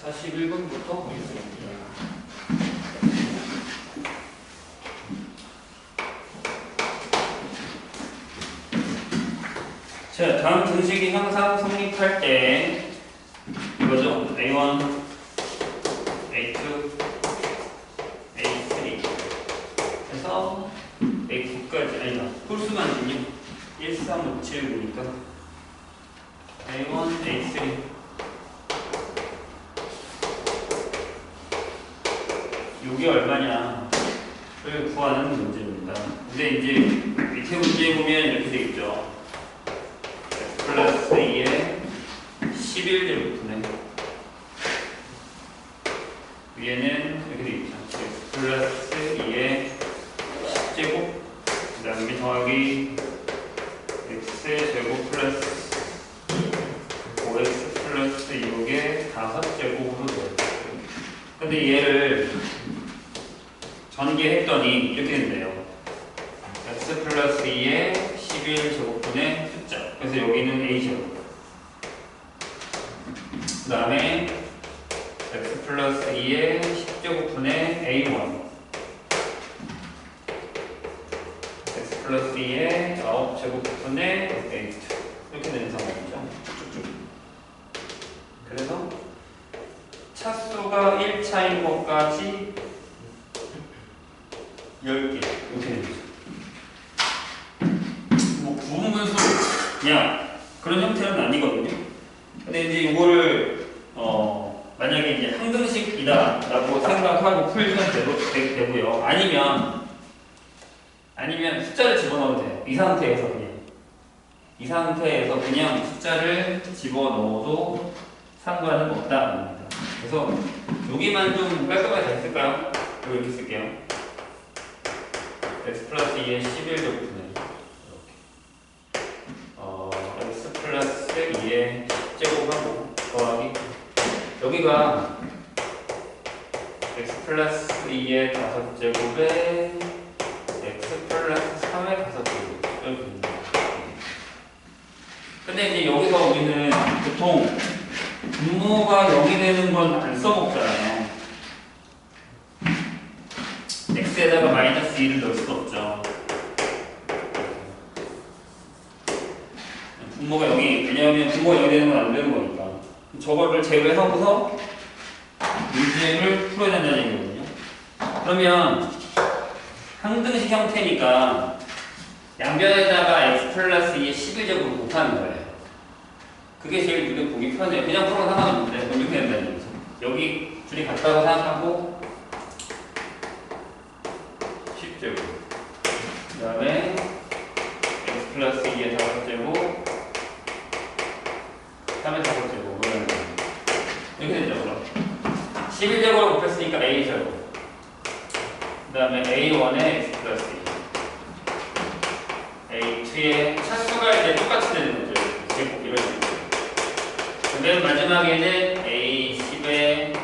41번부터 보겠습니다. 자, 다음 등식이 항상 성립할 때 이거죠. A1, A2, A3 해서 A9까지 아니다. 홀수만은요 1, 3, 5, 7 보니까 A1, A3 요게 얼마냐를 구하는 문제입니다. 근데 이제 밑에 문제에 보면 이렇게 돼 있죠. X 플러스 2에 11제곱분의 위에는 이렇게 돼 있죠. X 플러스 2에 10제곱 그 다음에 더하기 X제곱 플러스 5X 플러스 6에 5제곱으로 넣었어요. 근데 얘를 전개했더니 이렇게 된대요. X 플러스 2에 11제곱분의 숫자. 그래서 여기는 A제곱. 그 다음에 X 플러스 2에 10제곱분의 A1. X 플러스 2에 9제곱분의 A2. 이렇게 되는 상황이죠. 쭉쭉. 그래서 차수가 1차인 것까지 10개 이렇게 됩니다. 뭐 구분분수 그냥 그런 형태는 아니거든요. 근데 이제 이거를 만약에 이제 항등식이다라고 생각하고 풀면 되고요. 아니면 숫자를 집어넣어도 돼요. 이 상태에서 그냥 숫자를 집어넣어도 상관은 없다. 그래서 여기만 좀 깔끔하게 잘 쓸까요? 이렇게 쓸게요. X 플러스 2에 11제곱분의 이렇게 X 플러스 2에 10제곱하고 더하기 여기가 X 플러스 2에 5제곱에 X 플러스 3에 5제곱 이렇게 됩니다. 근데 이제 여기서 우리는 보통 분모가 0이 되는 건 안 써먹잖아요. X에다가 마이너스 2를 넣을 수도 없죠. 분모가 0이, 왜냐하면 분모가 0이 되는 건 안 되는 거니까. 저거를 제외하고서 문제를 풀어야 된다는 얘기거든요. 그러면 항등식 형태니까 양변에다가 X 플러스 2의 11제곱을 곱하는 거예요. 그게 제일 눈에 보기 편해요. 그냥 풀어도 상관없는데, 그럼 이렇게 된다는 얘기죠. 여기 둘이 같다고 생각하고 10제곱 그 다음에 X 플러스 2의 5제곱 3의 5제곱은 이렇게 되죠. 그럼 11제곱을 곱했으니까 A제곱 그 다음에 A1의 X 플러스 2 A2의 차수가 이제 똑같이 되는 거죠. 제곱 이런 식으로. 맨 마지막에는 A10의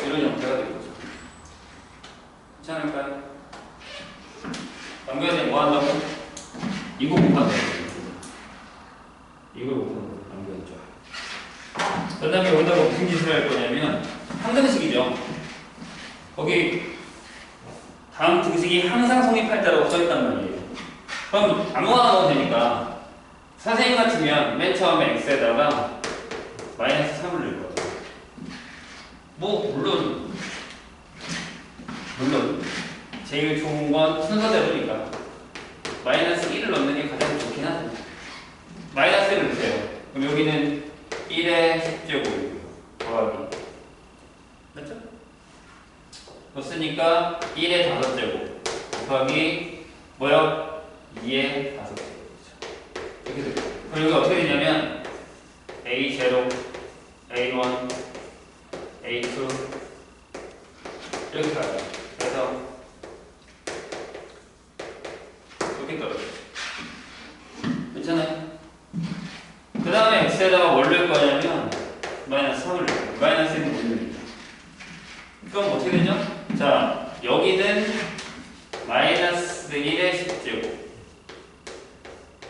이런 형태가 되겠죠. 괜찮을까요? 연결에 뭐 한다고? 이거 곱한다고. 이걸 곱한다고. 연결이죠. 그 다음에 여기다가 무슨 짓을 할 거냐면 항등식이죠. 거기 다음 등식이 항상 성립할 때라고 써있단 말이에요. 그럼 아무거나 넣어도 되니까 선생님 같으면 맨 처음에 x에다가 마이너스 3을 넣을 거예요. 뭐 물론 제일 좋은 건 순서대로니까 마이너스 1을 넣는 게 가장 좋긴 하죠. 마이너스 1을 넣으세요. 그럼 여기는 1의 10제곱이고요. 더하기 맞죠? 넣었으니까 1의 5제곱 곱하기 뭐요? 2의 5제곱이죠. 이렇게 됩니다. 그럼 여기 어떻게 되냐면 A0, A1, A2 이렇게 가요. 그래서 이렇게 떨어져요. 괜찮아요? 그 다음에 x에다가 뭘 넣을 거냐면 마이너스 3을 넣을 거예요. 마이너스 1은 못 넣습니다. 그럼 어떻게 되죠? 자, 여기는 마이너스 1의 10제곱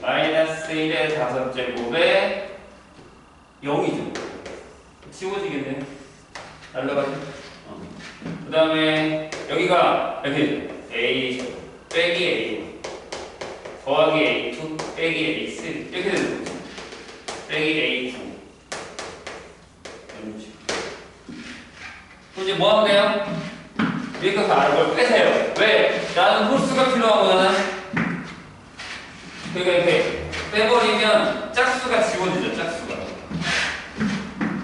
마이너스 1의 5제곱에 0이죠. 지워지겠네. 날라가죠. 그 다음에 여기가 이렇게 A 빼기 A 더하기 A2 빼기 A3 이렇게 되는 거죠. 빼기 A9 그럼 이제 뭐 하면 돼요? 여기서 걸 빼세요. 왜? 나는 홀수가 필요하거나 그러니까 이렇게 빼버리면 짝수가 지워지죠. 짝수가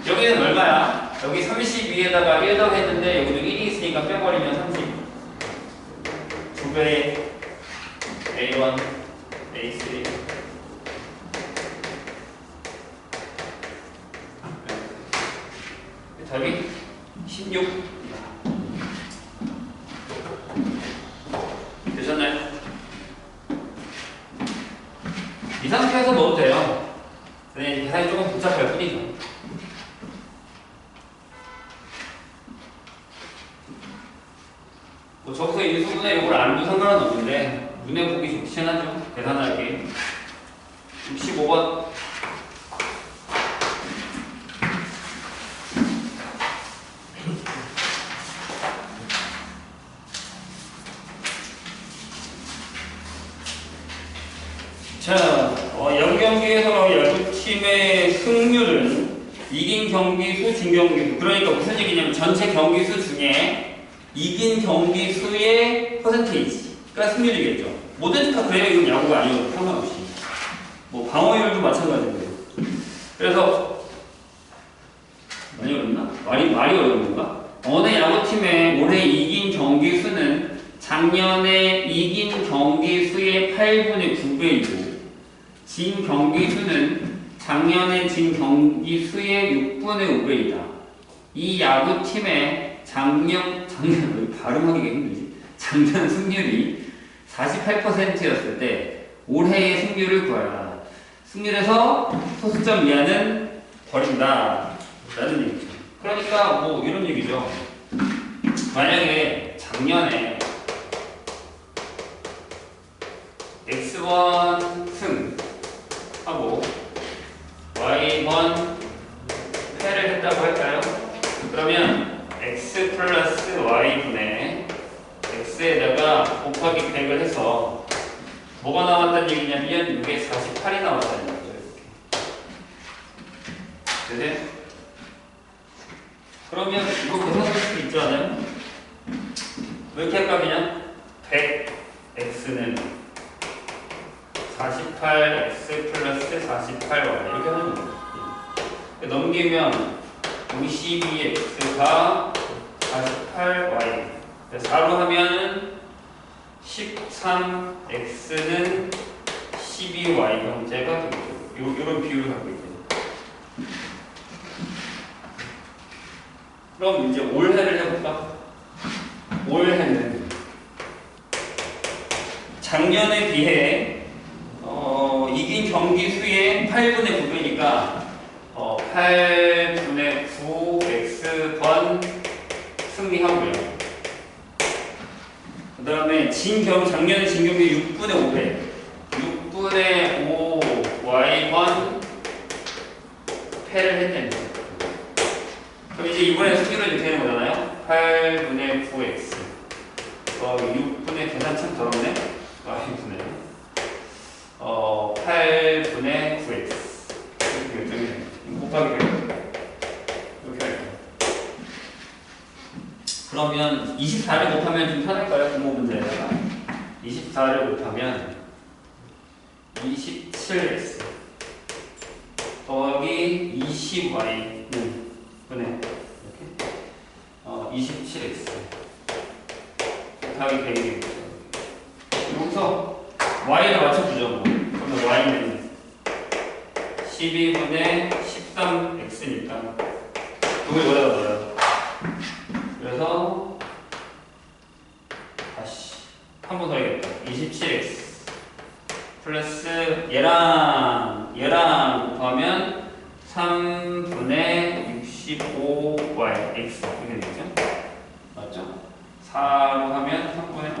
여기는 얼마야? 여기 32에다가 1 더했는데 여기도 1이 있으니까 빼버리면 30 2배의 A1 A3 답이 16 되셨나요? 이 상태에서 넣어도 돼요. 근데 계산이 조금 복잡할 뿐이죠. 뭐 저기서 인수분해 이걸 안 해도 상관은 없는데 눈에 보기 좋긴 하죠. 계산할게. 65번 자, 양경기에서 야구팀의 승률은 이긴 경기수, 진 경기수. 그러니까 무슨 얘기냐면 전체 경기수 중에 이긴 경기수의 퍼센테이지가 승률이겠죠. 뭐든지 다 그래야 이건 야구가 아니어도 상관없이. 뭐 방어율도 마찬가지고요. 그래서 많이 어렵나? 말이 어려운 건가? 어느 야구팀의 올해 이긴 경기수는 작년에 이긴 경기수의 8분의 9배이고 진 경기수는 작년에 진 경기수의 6분의 5배이다. 이 야구팀의 작년 발음하기가 힘들지. 작년 승률이 48%였을 때 올해의 승률을 구하라. 승률에서 소수점 이하는 버린다. 라는 얘기죠. 그러니까 뭐 이런 얘기죠. 만약에 작년에 X1 승하고 Y1 패를 했다고 할까요? 그러면 X 플러스 Y분의 X에다가 곱하기 100을 해서 뭐가 나왔다는 얘기냐면 이게 48이 나왔다는 거죠. 이렇게. 그래? 그러면 이거 계산할 수 있지 않아요? 왜 이렇게 할까 그냥? 100X는 48X 플러스 48Y 이렇게 하는 거예요. 넘기면 52X가 48Y 4로 하면은 13X는 12Y 형제가 되겠죠. 이런 비율을 갖고 있거든요. 그럼 이제 올해를 해볼까? 올해는 작년에 비해 이긴 경기 수의 8분의 9배니까 8분의 9X번 승리하고요. 그 다음에 작년에 진 경기 6분의 5배 6분의 5Y번 패를 했다는 거예요. 그럼 이제 이번에 승률은 이렇게 되는 거잖아요. 8분의 9X 6분의 계산 참 더럽네. Y분의 8분의 9X 이렇게 결정이 됩니다. 곱하기 100 이렇게 할게요. 그러면 24를 곱하면 좀 편할까요? 분모 문제에다가 24를 곱하면 27X 더하기 20Y 분의 이렇게 27X 곱하기 100이 되겠죠. 여기서 Y를 맞춰주죠. 뭐. 그러면 Y는 12분의 13X니까 이걸 여기다 넣어요. 그래서 다시 한 번 더 해야겠다. 27X 플러스 얘랑 곱하면 3분의 65Y X 이렇게 되겠죠? 맞죠? 4로 하면 3분의 5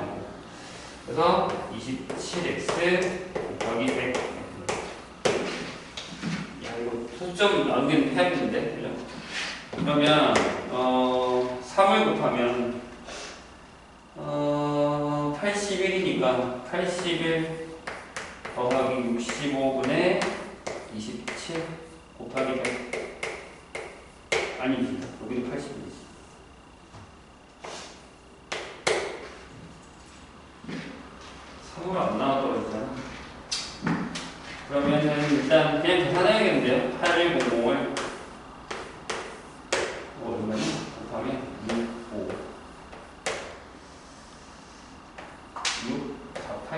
그래서 27X 곱하기 100 야, 이거 소수점 나오긴 해야겠는데, 그죠? 그러면 3을 곱하면 81이니까 81 더하기 65분의 27 곱하기 100 아니지, 여기도 80이지. 3으로 안 나왔다고 했잖아. 그러면은 일단 그냥 계산해야겠는데요. 8100을 얼마냐? 곱하면 6, 4, 8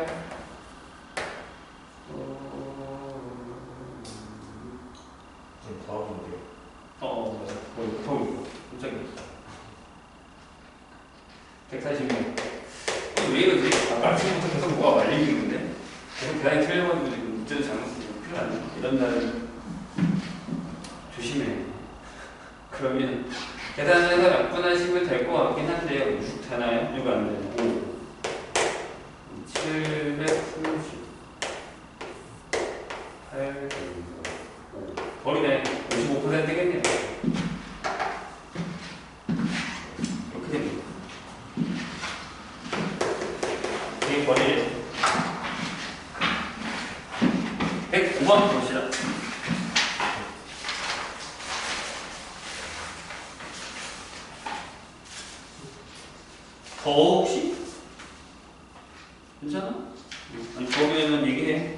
지금 더 하면 돼요. 맞아. 거의 더 있고. 깜짝이야. 146. 왜 이러지? 아까 아침부터 계속 뭐가 말리고 있는데? 계속 대단히 틀려가지고 지금 문제도 잘못 쓰고 큰일 났네. 이런 날은 조심해. 그러면 계산을 해서 약분하시면 될 것 같긴 한데요. 6 되나요? 이거 안 되네. 5. 730. 8. 5. 버리네. 55%겠네요. 이렇게 됩니다. 이게 버리래. 109번 봅시다. 더 혹시? 괜찮아? 아니 더우면 얘기해.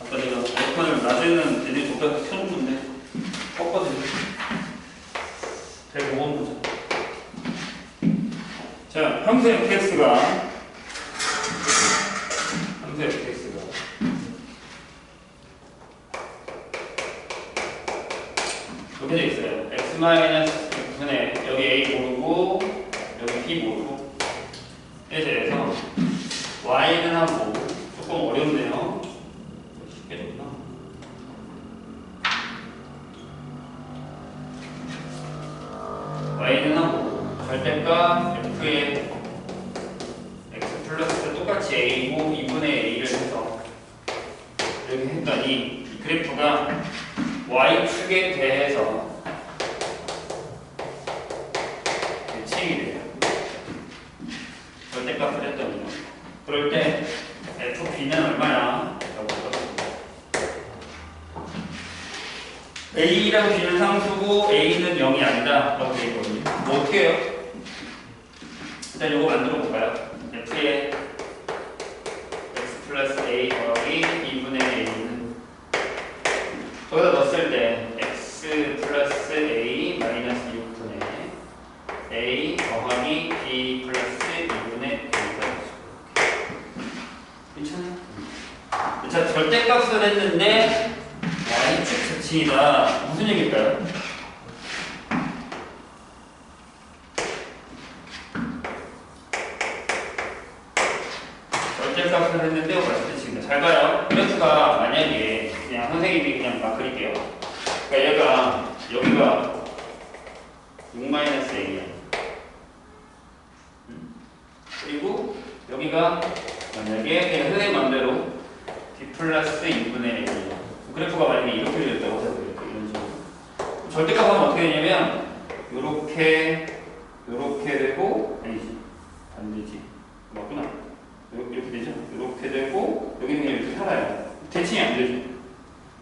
아까 내가 에어컨을 낮에는 애들이 좁혀서 켜놓은 건데 껐거든요. 105번 보자. 자, 함수 fx가 이렇게 돼 있어요. x-x분의 여기 a 모르고 여기 b 모르고 에 대해서 y는 하고 조금 어렵네요. 쉽게 됐구나. y는 하고 절대값 f의 x 플러스 똑같이 a고 2분의 a를 해서 이렇게 했더니 이 그래프가 y축에 대해서 대칭이 돼요. 절대값을 했더니요. 그럴 때 fb는 얼마야? 라고 물어봤습니다. a랑 b는 상수고 a는 0이 아니다 라고 되어 있거든요. 뭐 어떻게 해요? 일단 이거 만들어 볼까요? f의 x 플러스 a 더하기 2분의 a는 거기다 넣었을 때 x 플러스 a 마이너스 6분의 a 더하기 b 플러스 2분의 a가 괜찮아요? 자, 절대값을 했는데 y축 대칭이다. 무슨 얘기일까요? 절대값을 했는데 y축 대칭이다. 잘 봐요. 그래프가 만약에 그냥 선생님이 그냥 막 그릴게요. 그러니까 얘가 여기가 6-a야. 그리고 여기가 만약에 그냥 선생님 맘대로 b 플러스 2분의 a야. 그래프가 만약에 이렇게 되었다고 해서 이런 식으로. 절대값 하면 어떻게 되냐면 요렇게 되고 아니지 반대지 맞구나. 이렇게 되죠. 이렇게 되고 여기는 그냥 이렇게 살아요. 대칭이 안 되죠.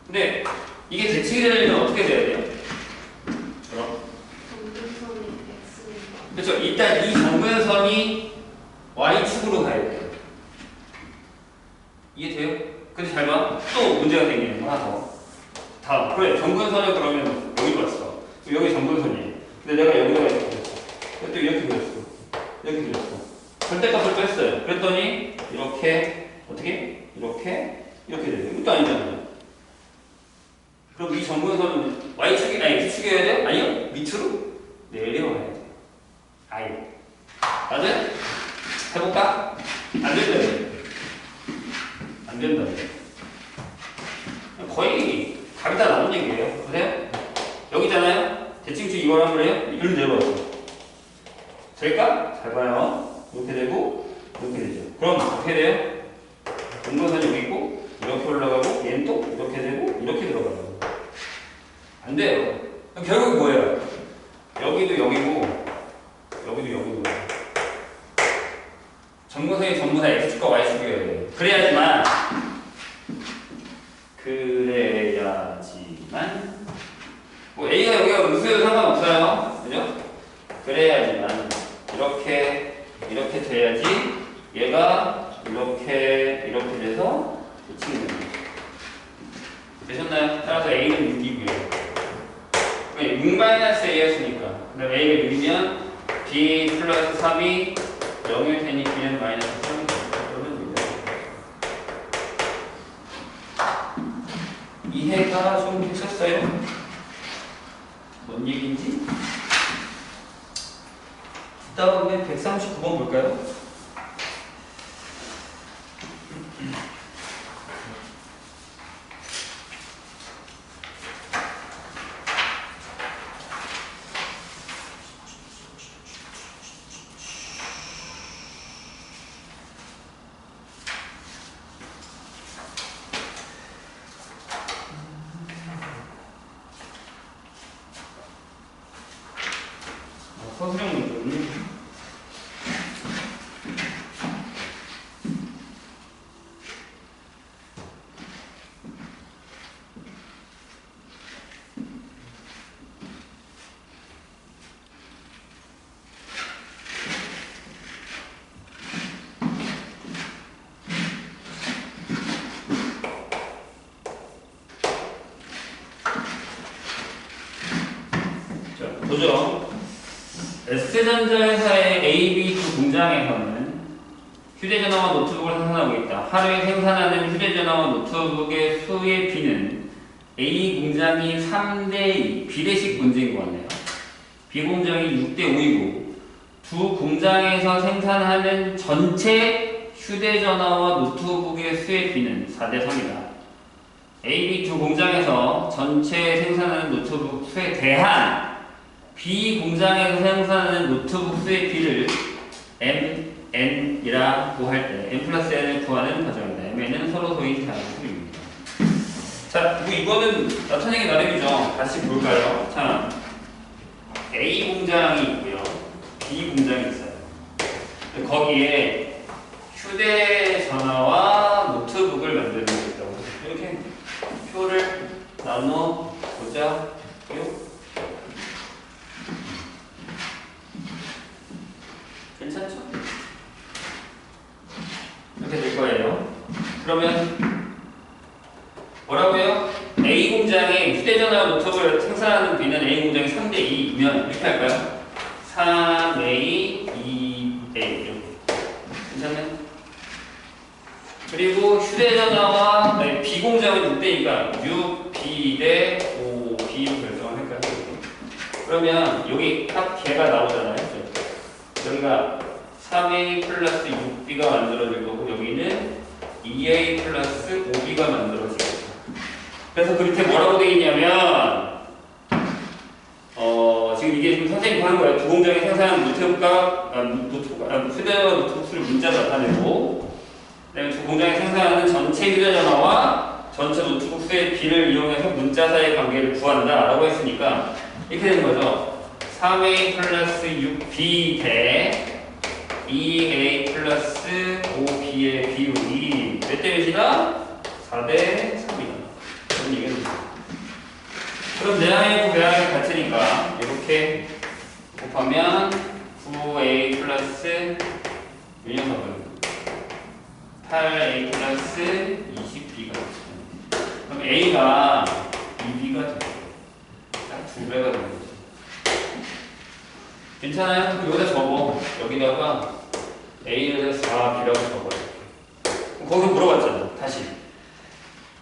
근데 이게 대칭이 되려면 어떻게 돼야 돼요? 그럼? 그렇죠. 일단 이 정근선이 y축으로 가야 돼요. 이해돼요? 근데 잘 봐. 또 문제가 생기는 거 하나 더. 다음. 그래. 정근선을 그러면 여기 봤어. 여기 정근선이에요. 근데 내가 여기다가 이렇게 그렸어. 또 이렇게 그렸어. 이렇게 그렸어. 절대값을 뺐어요. 그랬더니 이렇게 어떻게? 이렇게 돼요. 이것도 아니잖아요. 그럼 이 정근선은 y축이 아니 x축이어야 돼요? 아니요. 밑으로 내려와야 돼요. 아예. 맞아요? 해볼까? 안 된다. 안 된다. 거의 답이 다 나온 얘기예요. 보세요. 여기잖아요. 대칭축 이걸 한번 해요. 이리로 내려왔어. 될까? 잘 봐요. 이렇게 되고 이렇게 되죠. 그럼 어떻게 돼요? 정근선이 여기 있고 이렇게 올라가고 얘는 또 이렇게 되고 이렇게 들어가요. 안 돼요. 결국 뭐예요? 여기도 여기고 여기도 여기고 정근선이 전부 다 X축과 Y축이어야 돼요. 그래야지만 뭐 A가 여기가 음수여도 상관없어요. 그죠? 그래야지만 이렇게 돼야지 얘가 이렇게 돼서 붙이는 거예요. 되셨나요? 따라서 A는 6이고요. 6-A였으니까 그럼 A가 6이면 B 플러스 3이 0일 테니 B는 마이너스 3이 그러면 이해가 좀 되셨어요? 뭔 얘기인지? 그 다음에 139번 볼까요? 서술형 문제군요. 자, 보죠. S전자회사의 AB2 공장에서는 휴대전화와 노트북을 생산하고 있다. 하루에 생산하는 휴대전화와 노트북의 수의 B는 A 공장이 3대2 비례식 문제인 것 같네요. B 공장이 6대5이고 두 공장에서 생산하는 전체 휴대전화와 노트북의 수의 B는 4대3이다. AB2 공장에서 전체 생산하는 노트북 수에 대한 B 공장에서 생산하는 노트북 수의 B를 N이라고 할 때 N 플러스 N을 구하는 과정입니다. M는 서로 소인 자연수입니다. 자, 이거는 나타내기 나름이죠. 다시 볼까요? 자, A 공장이 있고요. B 공장이 있어요. 거기에 휴대전화와 노트북을 만드는 게 있다고. 이렇게 표를 나눠보자요. 괜찮죠? 이렇게 될 거예요. 그러면 뭐라고요? A 공장의 휴대전화 노트북을 생산하는 B는 A 공장이 3대2면 이렇게 할까요? 3A, 2A 이렇게. 괜찮네? 그리고 휴대전화와 B 공장은 6대니까 6B 대 5B로 결정을 할까요? 그러면 여기 딱 개가 나오잖아요. 여기가 3A 플러스 6B가 만들어질 거고 여기는 2A 플러스 5B가 만들어지겠죠. 그래서 그 밑에 뭐라고 되어 있냐면 지금 이게 지금 선생님이 하는 거예요. 두 공장이 생산하는 휴대전화 노트북 수를 문자로 나타내고 그다음에 두 공장이 생산하는 전체 휴대전화와 전체 노트북 수의 B를 이용해서 문자 사이의 관계를 구한다 라고 했으니까 이렇게 되는 거죠. 3A 플러스 6B 대 2A 플러스 5B의 비율이 몇 대 몇이다? 4대 3이다. 그런 얘기는 그럼 내항하고 배항이 같으니까 이렇게 곱하면 9A 플러스 몇 녀석은 8A 플러스 20B가 되죠. 그럼 A가 2B가 되죠. 딱 2배가 되는 거죠. 괜찮아요? 그럼 여기다 적어. 여기다가 A를 4B라고 적어요. 거기서 물어봤잖아. 다시.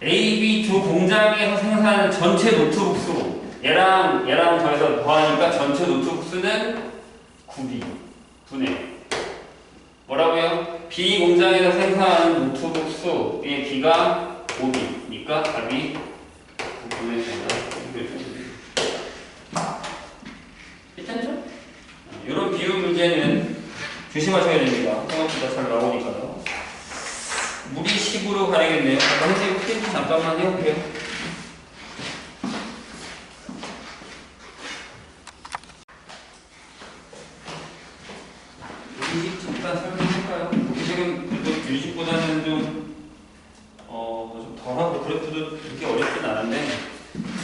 A, B 두 공장에서 생산하는 전체 노트북 수. 얘랑 더해서 더하니까 전체 노트북 수는 9B. 분의. 뭐라고요? B 공장에서 생산하는 노트북 수의 B가 5B니까 답이 9분의 4다. 괜찮죠? 이런 비율 문제는 조심하셔야 됩니다. 생각보다 잘 나오니까요. 무리식으로 가야겠네요. 아까 선생님 프린트 잠깐만 해볼게요. 일단 설명할까요? 지금 유식보다는 좀 덜하고 그래프도 그렇게 어렵진 않은데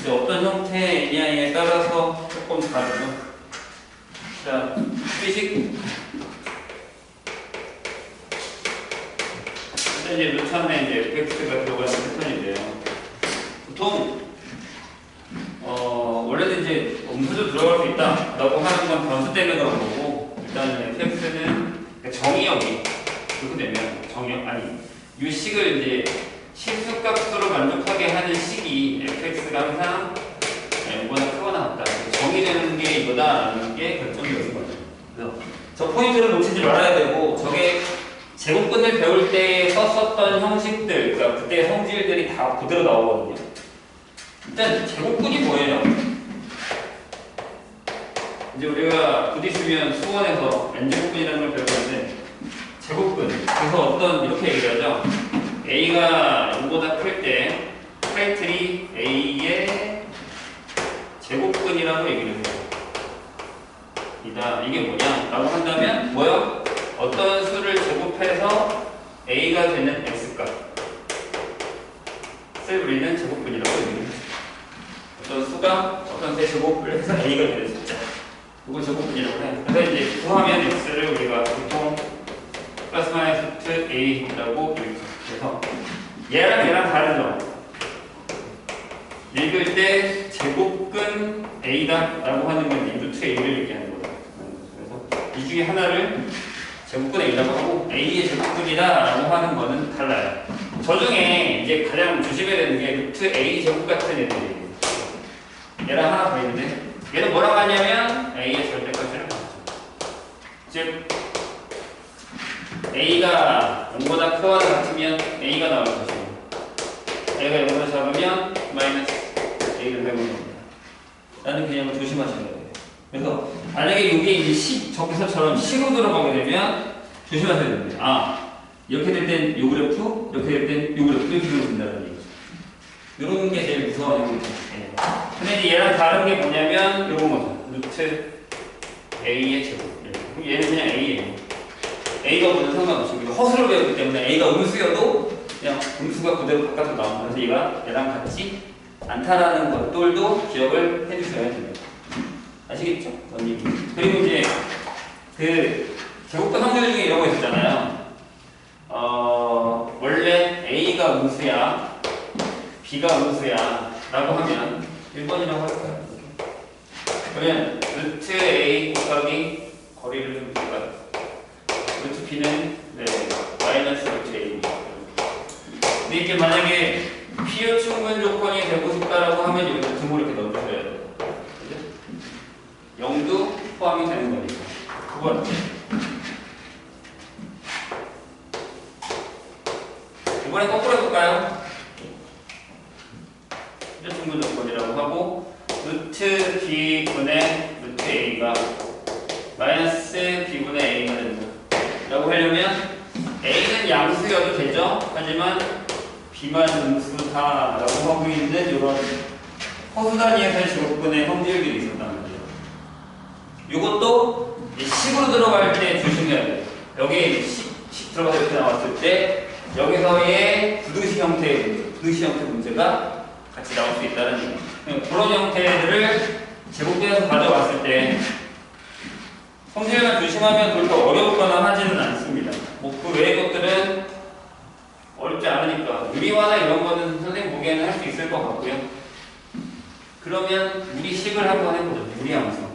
이제 어떤 형태이냐에 따라서 조금 다르죠. 자, 수식 일단 이제 루트 안에 이제 fx가 들어가는 패턴인데요. 보통 원래는 이제 음수도 들어갈 수 있다라고 하는 건 변수 때문에 그런 거고 일단은 fx는 정의역이 그렇게 되면 정의역 아니 유식을 이제 실수값으로 만족하게 하는 식이 fx가 항상 n보다 크거나 같다. 정의되는 게 이거다라는 게 결정적인 거죠. 그래서 저 포인트를 놓치지 말아야 되고 저게 제곱근을 배울 때 썼었던 형식들, 그러니까 그때 성질들이 다 그대로 나오거든요. 일단 제곱근이 뭐예요? 이제 우리가 곧 있으면 수원에서 n제곱근이라는 걸 배울 건데 제곱근, 그래서 어떤 이렇게 얘기하죠. a가 0보다 클 때 타이틀이 a의 제곱근이라고 얘기를 해요. 이게 뭐냐? 라고 한다면 뭐요? 어떤 수를 제곱해서 a가 되는 x값 을 우리는 제곱근이라고 얘기를 해요. 어떤 수가 어떤 새 제곱을 해서 a가 되는 숫자 이걸 제곱근이라고 해요. 그래서 이제 구하면 x를 우리가 보통 플러스 마이너스 루트 a라고 읽죠. 그래서 얘랑 다르죠. 읽을 때 제곱근 a다 라고 하는 건 루트 a를 얘기하는 거예요. 그래서 이 중에 하나를 제곱근 a라고 하고 a의 제곱근이다 라고 하는 거는 달라요. 저 중에 이제 가장 조심해야 되는 게 루트 a 제곱 같은 애들이에요. 얘랑 하나 더 있는데 얘는 뭐라고 하냐면 a의 절대값이라고 하죠. 즉 a가 0보다 크거나 같으면 a가 나올 것이고 a가 0보다 작으면 마이너스 a를 해보는 겁니다. 라는 개념을 조심하셔야 돼요. 그래서 만약에 이게 이제 저기서처럼 식으로 들어가게 되면 조심하셔야 됩니다. 이렇게 될 땐 요 그래프, 이렇게 될 땐 요 그래프 이렇게 그려진다는 얘기죠. 이런 게 제일 무서운 얘기죠. 근데 이제 얘랑 다른 게 뭐냐면 이런 거죠. 루트 a의 제곱. 그럼 얘는 그냥 a예요. a가 뭐든 상관없이 허수로 배웠기 때문에 a가 음수여도 그냥 음수가 그대로 바깥으로 나옵니다. 그래서 얘랑 같지 않다라는 것들도 기억을 해주셔야 됩니다. 아시겠죠? 원님이. 그리고 이제 그 제곱근 확률 중에 이런 거 있었잖아요. 원래 a가 음수야, b가 음수야 라고 하면 1번이라고 할까요? 그러면 루트 a 곱하기 거리를 좀 볼까요? 루트 b는 마이너스 루트 a. 근데 이게 만약에 피어 충분 조건이 되고 싶다라고 하면 여기서 등을 이렇게 넣어주셔야 돼요. 그죠? 0도 포함이 되는 거니까. 두 번째. 이번에 거꾸로 해볼까요? 피어 충분 조건이라고 하고 루트 b분의 루트 a가 마이너스 b분의 a가 된다. 라고 하려면 a는 양수여도 되죠? 하지만 b만 음수다라고 하고 있는 이런 허수 단위에서의 제곱근의 성질들이 있었단 말이에요. 이것도 식으로 들어갈 때 조심해야 돼요. 여기 식 들어가서 이렇게 나왔을 때 여기서의 부등식 형태 문제가 같이 나올 수 있다는 얘기예요. 그런 형태들을 제곱근에서 가져왔을 때 성질만 조심하면 그렇게 어렵거나 하지는 않습니다. 그 외의 것들은 어렵지 않으니까 유리화나 이런 거는 선생님 보기에는 할 수 있을 것 같고요. 그러면 유리식을 한번 해보죠. 유리함수.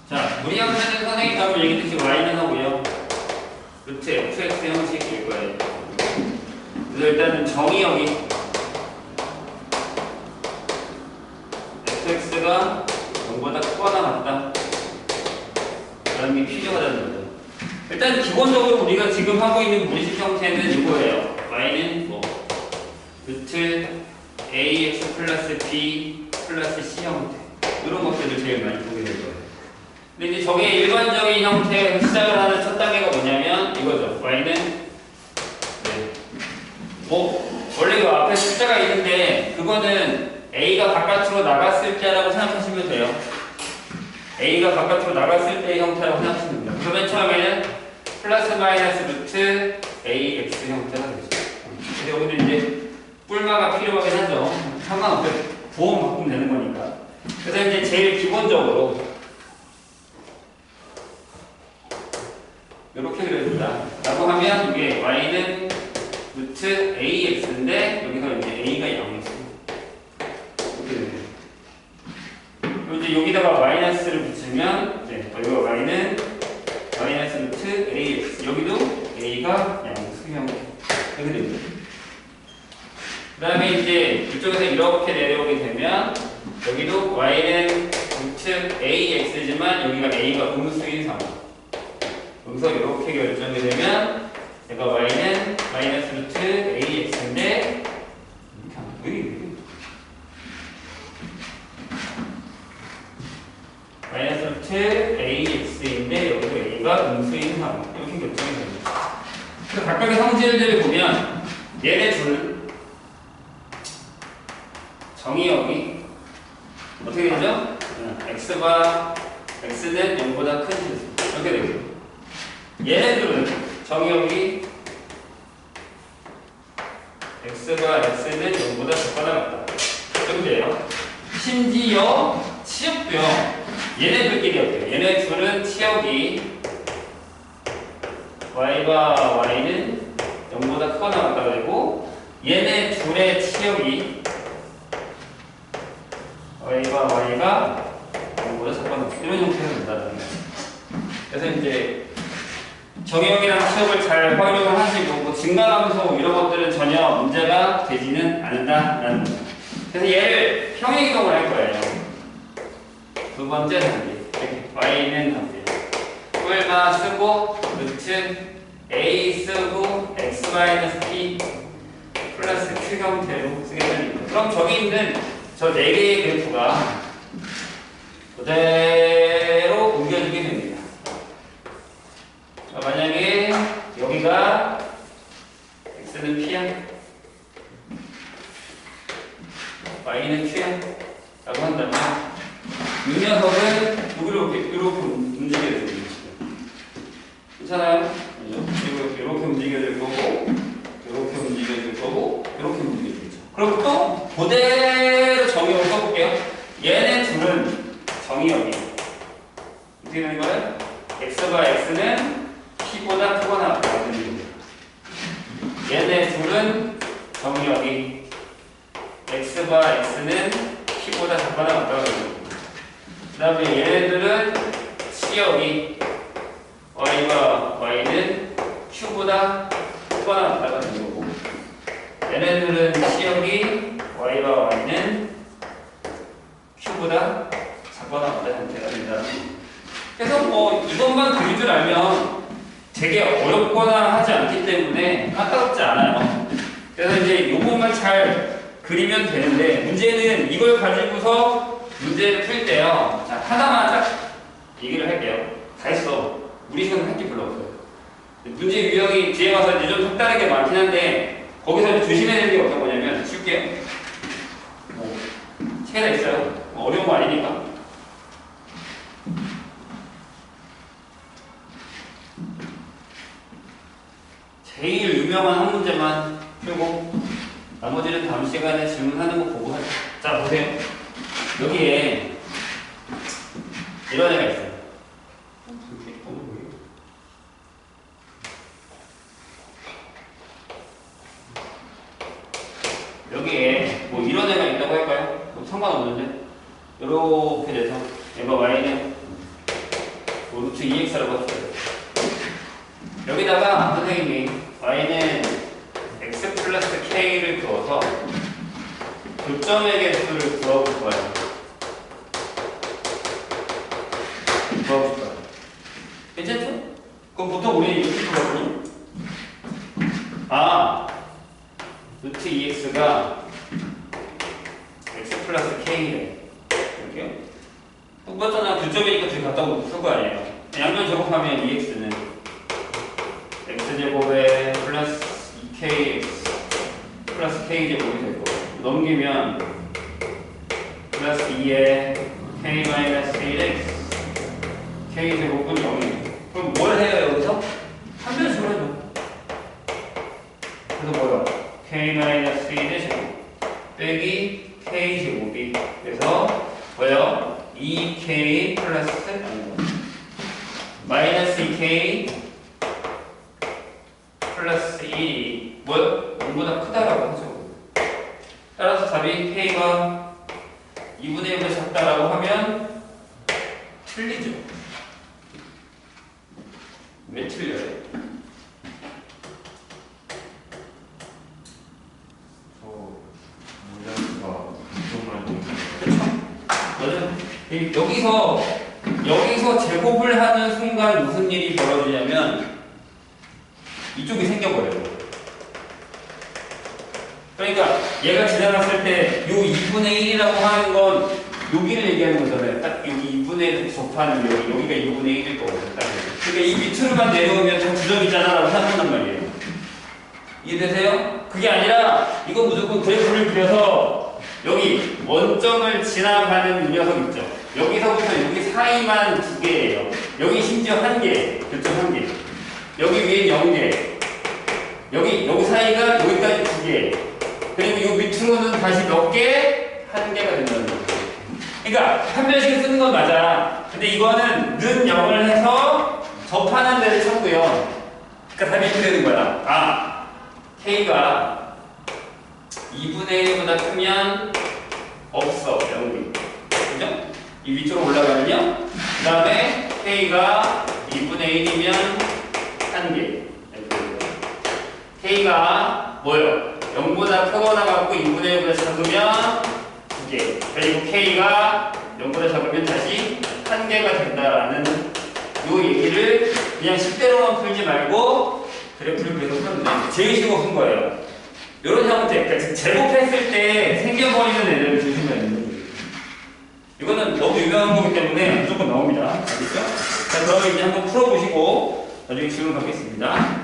자, 무리함수는 선생님 방금 얘기했듯이 y는 하고요. 루트 fx 형식일 거예요. 그래서 일단은 정의역이 fx가 0보다 크거나 같다 라는 게 필요하다는 거죠. 일단 기본적으로 우리가 지금 하고 있는 무리식 형태는 이거예요. y는 루트 ax 플러스 b 플러스 c 형태 이런 것들을 제일 많이 보게 될 거예요. 근데 이제 저게 일반적인 형태에서 시작을 하는 첫 단계가 뭐냐면 이거죠. y는 원래 이 앞에 숫자가 있는데 그거는 A가 바깥으로 나갔을 때라고 생각하시면 돼요. A가 바깥으로 나갔을 때의 형태라고 생각하시면 됩니다. 그러면 처음에는 플러스 마이너스 루트 AX 형태가 되죠. 근데 여기도 이제 뿔마가 필요하긴 하죠. 상관없어요. 부호만 바꾸면 되는 거니까. 그래서 이제 제일 기본적으로 이렇게 그려줍니다. 라고 하면 이게 y는 루트 AX인데 여기서 이제 A가 0이었어요. 이렇게 되네요. 그리고 이제 여기다가 마이너스를 붙이면 이제 여기가 y는 마이너스 루트 AX 여기도 A가 양수형 이렇게 됩니다. 그 다음에 이제 이쪽에서 이렇게 내려오게 되면 여기도 y는 루트 AX지만 여기가 A가 음수인 상황. 여기서 이렇게 결정이 되면 얘가 y는 마이너스 루트 AX인데 마이너스 루트 AX인데 여기도 A가 음수인 상황. 이렇게 결정이 됩니다. 그래서 각각의 성질들을 보면 얘네 둘 정의역이 어떻게 되죠? x는 0보다 큰 실수 이렇게 되고요. 얘네들은 정의역이 x는 0보다 작거나 같다 이렇게 돼요. 심지어 치역도요. 얘네들끼리 어때요? 얘네 둘은 치역이 y가 y는 0보다 크거나 같다 되고 얘네 둘의 치역이 y가 0보다 작거나 이런 형태가 된다는 거예요. 그래서 이제 정의역이랑 치역을 잘 활용을 하시고 뭐 증가함수 이런 것들은 전혀 문제가 되지는 않는다라는 거예요. 그래서 얘를 평행이동을 할 거예요. 두 번째 단계 y는 단계 뿔마 쓰고 루트 a 쓰고 x-p 플러스 q 형태로 쓰겠다는 그럼 저기 있는 저 4개의 그래프가 그대로 옮겨주게 됩니다. 만약에 여기가 x는 p야 y는 q야 라고 한다면 이 녀석은 이렇게 움직여야 됩니다. 괜찮아요? 그리고 이렇게 움직여질 거고 이렇게 움직여질 거고 이렇게 움직여지죠. 그럼 또 그대로 정의역을 써볼게요. 얘네 둘은 정의역이에요. 어떻게 되는 거예요? x가 x는 p보다 크거나 같다는 겁니다. 얘네 둘은 정의역이 x가 x는 p보다 작거나 같다는 겁니다. 그 다음에 얘네들은 치역이 y가 y는 q보다 크거나 같다는 거고 얘네들은 치역이 y가 y는 q보다 작거나 같다는 형태가 된다는 거예요. 그래서 뭐 이것만 그릴 줄 알면 되게 어렵거나 하지 않기 때문에 까다롭지 않아요. 그래서 이제 이것만 잘 그리면 되는데 문제는 이걸 가지고서 문제를 풀 때요. 자, 하나만 딱 얘기를 할게요. 다 했어. 우리 시간은 할 게 별로 없어요. 문제 유형이 뒤에 와서 이제 좀 색다르게 많긴 한데 거기서 조심해야 되는 게 어떤 거냐면 줄게요. 뭐 책에다 있어요. 뭐 어려운 거 아니니까. 제일 유명한 한 문제만 풀고 나머지는 다음 시간에 질문하는 거 보고 하죠. 자, 보세요. 여기에 이런 애가 있어요. 여기에 뭐 이런 애가 있다고 할까요? 뭐 상관없는데 이렇게 돼서 얘가 y는 루트 2x라고 합시다. 여기다가 선생님이 y는 x 플러스 k를 그어서 교점의 개수를 구해볼 거예요. 구해볼 거예요. 괜찮죠? 그럼 보통 우리는 이렇게 구하거든요. 루트 2x가 x 플러스 k래. 이렇게요. 똑같잖아. 교점이니까 둘이 같다고 풀 거 아니에요. 양변 제곱하면 2x는 x제곱에 플러스 2kx 플러스 k제곱이 될 거고 넘기면 플러스 2에 k 마이너스 1x k 제곱은 0이에요. 그럼 뭘 해요 여기서? 한 변식을 해줘. 그래서 뭐야? k 마이너스 1의 제곱 빼기 k 제곱이 그래서 뭐예요? 2k 플러스 마이너스 2k 플러스 1이 뭐요? 0보다 크다라고 하죠. 따라서 답이 k가 2분의 1보다 작다라고 하면 틀리죠. 왜 틀려요? 그렇죠? 여기서 제곱을 하는 순간 무슨 일이 벌어지냐면 이쪽이 생겨버려요. 그러니까 얘가 지나갔을 때 요 2분의 1이라고 하는 건 여기를 얘기하는 거잖아요. 딱 여기 2분의 1 접하는 여기가 2분의 1일 거거든요. 딱. 그러니까 이 밑으로만 내려오면 다 지점이잖아 라고 생각한단 말이에요. 이해되세요? 그게 아니라 이거 무조건 그래프를 그려서 여기 원점을 지나가는 이 녀석 있죠. 여기서부터 여기 사이만 2개예요. 여기 심지어 1개, 교점 1개. 여기 위엔 0개. 여기 사이가 여기까지 2개. 그리고 요 밑으로는 다시 몇 개? 1개가 된다는 거죠. 그러니까 한 변식을 쓰는 건 맞아. 근데 이거는 는 0을 해서 접하는 데를 찾고요. 그러니까 답이 이렇게 되는 거야. 아, k가 2분의 1보다 크면 없어. 0이. 그죠? 이 위쪽으로 올라가면요. 그 다음에 k가 2분의 1이면 1개. k가 뭐예요? 0보다 크거나 같고 2분의 1보다 작으면 2개. 그리고 k가 0보다 작으면 다시 1개가 된다라는 요 얘기를 그냥 10대로만 풀지 말고 그래프를 계속 풀면 돼요. 제일 쉬워 쓴 거예요. 이런 형태, 그러니까 제곱했을 때 생겨버리는 애들을 조심해야 되는 거예요. 이거는 너무 유명한 거기 때문에 무조건 나옵니다. 알겠죠? 자, 그러면 이제 한번 풀어보시고 나중에 질문 받겠습니다.